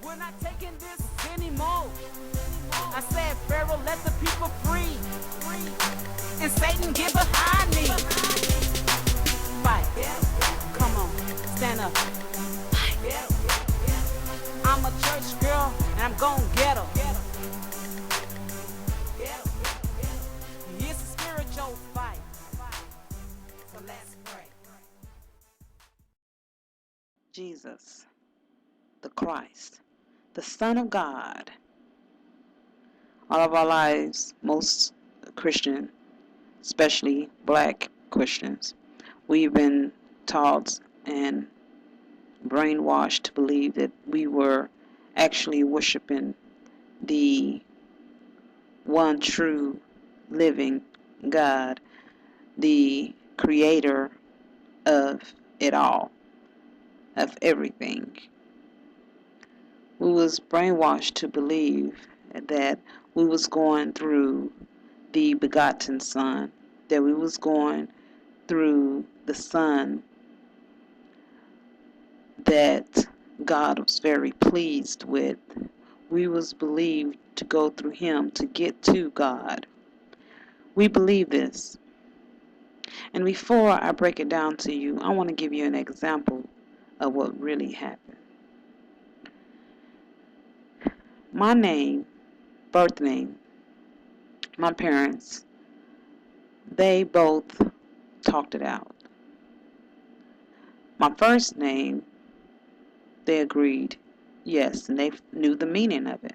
We're not taking this anymore. I said, Pharaoh, let the people free. And Satan, get behind me. Fight. Come on, stand up. I'm a church girl, and I'm gon' get her. It's a spiritual fight. So let's pray. Jesus, the Christ, the Son of God. All of our lives, most Christian, especially black Christians, we've been taught and brainwashed to believe that we were actually worshiping the one true living God, the creator of it all, of everything. We was brainwashed to believe that we was going through the begotten Son, that we was going through the Son that God was very pleased with. We was believed to go through him to get to God. We believe this. And before I break it down to you, I want to give you an example of what really happened. My name, birth name, my parents, they both talked it out. My first name, they agreed, yes, and they knew the meaning of it.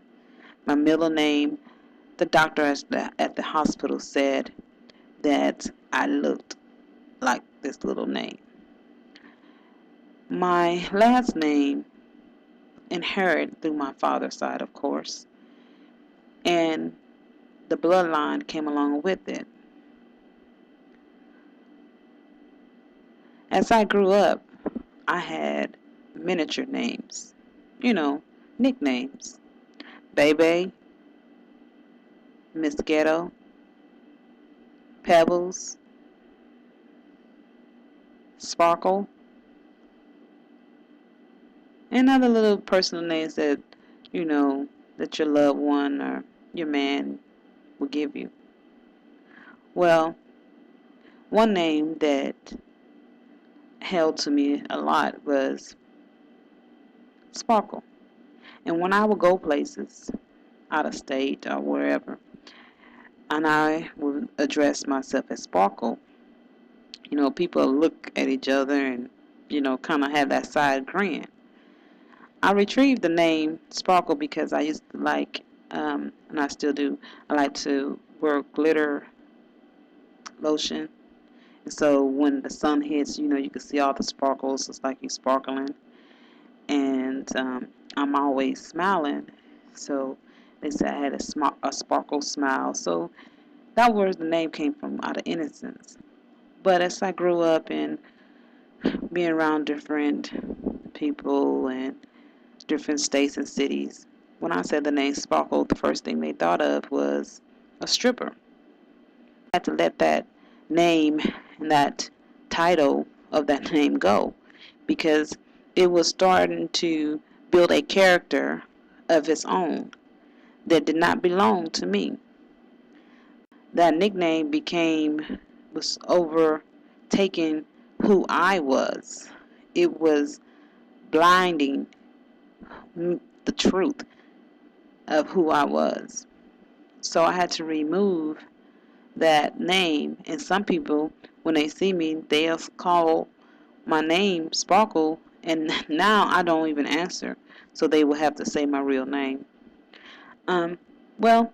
My middle name, the doctor at the hospital said that I looked like this little name. My last name, inherited through my father's side, of course, and the bloodline came along with it. As I grew up, I had miniature names, nicknames. Bebe, Miss Ghetto, Pebbles, Sparkle, and other little personal names that, that your loved one or your man will give you. Well, one name that held to me a lot was Sparkle. And when I would go places, out of state or wherever, and I would address myself as Sparkle, people look at each other and, kind of have that side grin. I retrieved the name Sparkle because I used to like, and I still do, I like to wear glitter lotion. And so when the sun hits, you can see all the sparkles. It's like you're sparkling. And I'm always smiling. So they said I had a sparkle smile. So that where the name came from, out of innocence. But as I grew up and being around different people and different states and cities, when I said the name Sparkle, the first thing they thought of was a stripper. I had to let that name and that title of that name go because it was starting to build a character of its own that did not belong to me. That nickname was overtaking who I was. It was blinding the truth of who I was. So I had to remove that name. And some people, when they see me, they'll call my name Sparkle, and now I don't even answer. So they will have to say my real name. Well,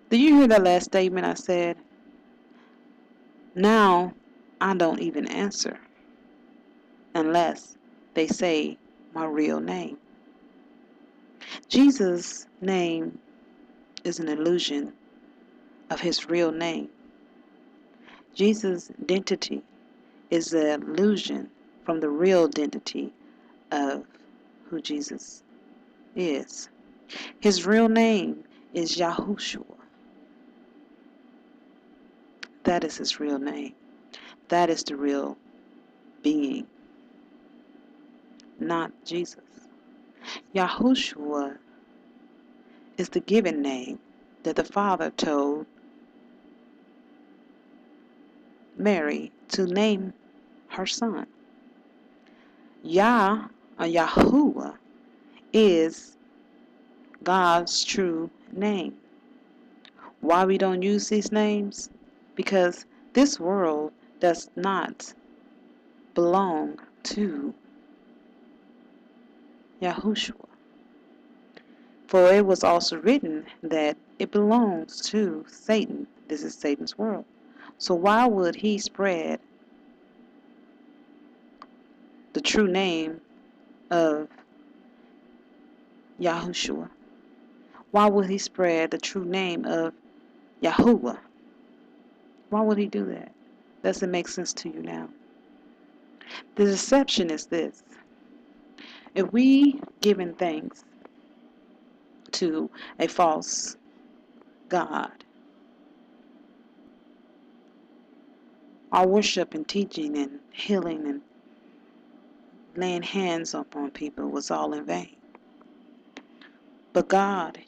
did you hear that last statement I said? Now I don't even answer unless they say my real name. Jesus' name is an illusion of his real name. Jesus' identity is an illusion from the real identity of who Jesus is. His real name is Yahushua. That is his real name. That is the real being, not Jesus. Yahushua is the given name that the Father told Mary to name her son. Yah or Yahuwah is God's true name. Why we don't use these names? Because this world does not belong to Yahushua. For it was also written that it belongs to Satan. This is Satan's world. So why would he spread the true name of Yahushua? Why would he spread the true name of Yahuwah? Why would he do that? Does it make sense to you now? The deception is this. If we giving thanks to a false God, our worship and teaching and healing and laying hands upon people was all in vain. But God,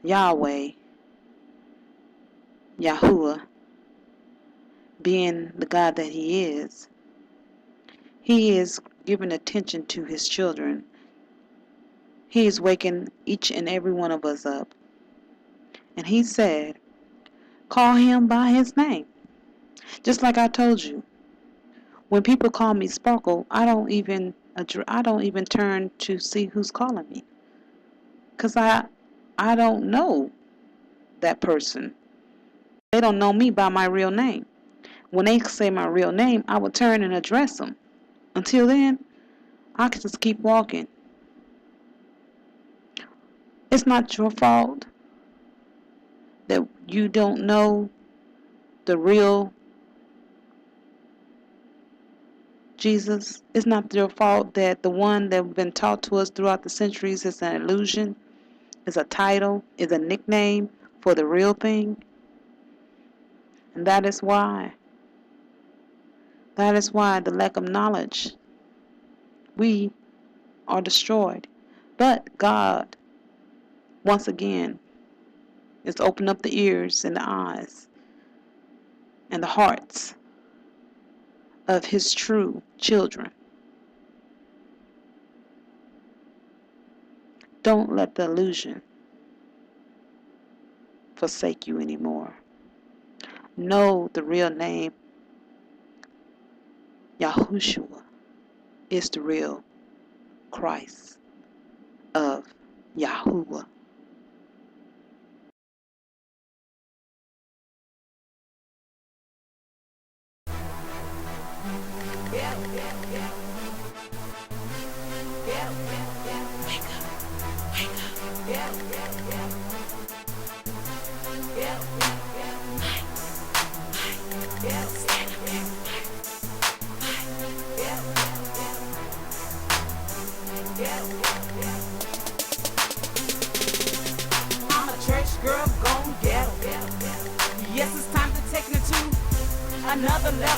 Yahweh, Yahuwah, being the God that He is giving attention to His children. He is waking each and every one of us up. And He said, call Him by His name. Just like I told you, when people call me Sparkle, I don't even turn to see who's calling me, because I don't know that person. They don't know me by my real name. When they say my real name, I will turn and address them. Until then, I can just keep walking. It's not your fault that you don't know the real Jesus. It's not your fault that the one that's been taught to us throughout the centuries is an illusion, is a title, is a nickname for the real thing. And that is why the lack of knowledge, we are destroyed. But God, once again, is open up the ears and the eyes and the hearts of His true children. Don't let the illusion forsake you anymore. Know the real name. Yahushua is the real Christ of Yahuwah. I'm a church girl, gon' get 'em. Yes, it's time to take me to another level.